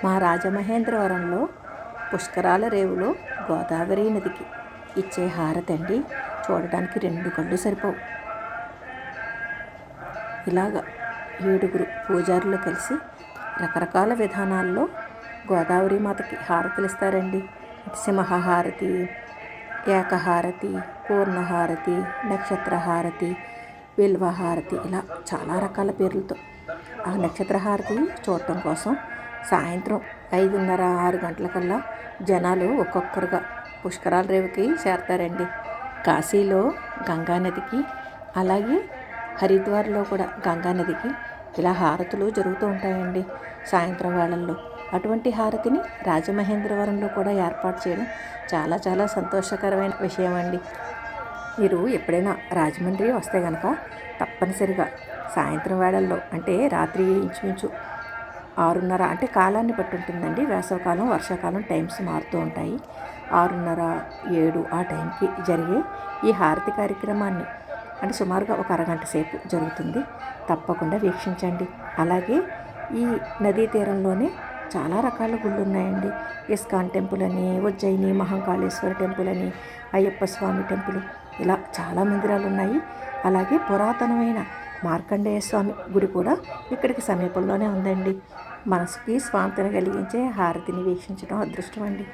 మా రాజమహేంద్రవరంలో పుష్కరాల రేవులో గోదావరి నదికి ఇచ్చే హారతి అండి. చూడడానికి 2 కళ్ళు సరిపోవు. ఇలాగా 7 పూజారులు కలిసి రకరకాల విధానాల్లో గోదావరి మాతకి హారతులు ఇస్తారండి. సింహహారతి, ఏకహారతి, పూర్ణహారతి, నక్షత్రహారతి, బిల్వహారతి, ఇలా చాలా రకాల పేర్లతో. ఆ నక్షత్రహారతి చూడటం కోసం సాయంత్రం 5:30, 6 గంటలకల్లా జనాలు ఒక్కొక్కరుగా పుష్కరాల రేవుకి చేరతారండి. కాశీలో గంగానదికి, అలాగే హరిద్వార్లో కూడా గంగానదికి ఇలా హారతులు జరుగుతూ ఉంటాయండి సాయంత్రం వేళల్లో. అటువంటి హారతిని రాజమహేంద్రవరంలో కూడా ఏర్పాటు చేయడం చాలా చాలా సంతోషకరమైన విషయం అండి. మీరు ఎప్పుడైనా రాజమండ్రి వస్తే కనుక తప్పనిసరిగా సాయంత్రం వేళల్లో, అంటే రాత్రి ఇంచుమించు 6:30, అంటే కాలాన్ని బట్టి ఉంటుందండి. వేసవకాలం, వర్షాకాలం టైమ్స్ మారుతూ ఉంటాయి. 6:30, 7 ఆ టైంకి జరిగే ఈ హారతి కార్యక్రమాన్ని, అంటే సుమారుగా ఒక అరగంట సేపు జరుగుతుంది. తప్పకుండా వీక్షించండి. అలాగే ఈ నదీ తీరంలోనే చాలా రకాల గుళ్ళు ఉన్నాయండి. ఇస్కాన్ టెంపుల్ అని, ఉజ్జయిని మహాకాళేశ్వర టెంపుల్ అని, అయ్యప్ప స్వామి టెంపుల్, ఇలా చాలా మందిరాలు ఉన్నాయి. అలాగే పురాతనమైన మార్కండేయ స్వామి గుడి కూడా ఇక్కడికి సమీపంలోనే ఉందండి. మనసుకి స్వాంతన కలిగించే హారతిని వీక్షించడం అదృష్టం అండి.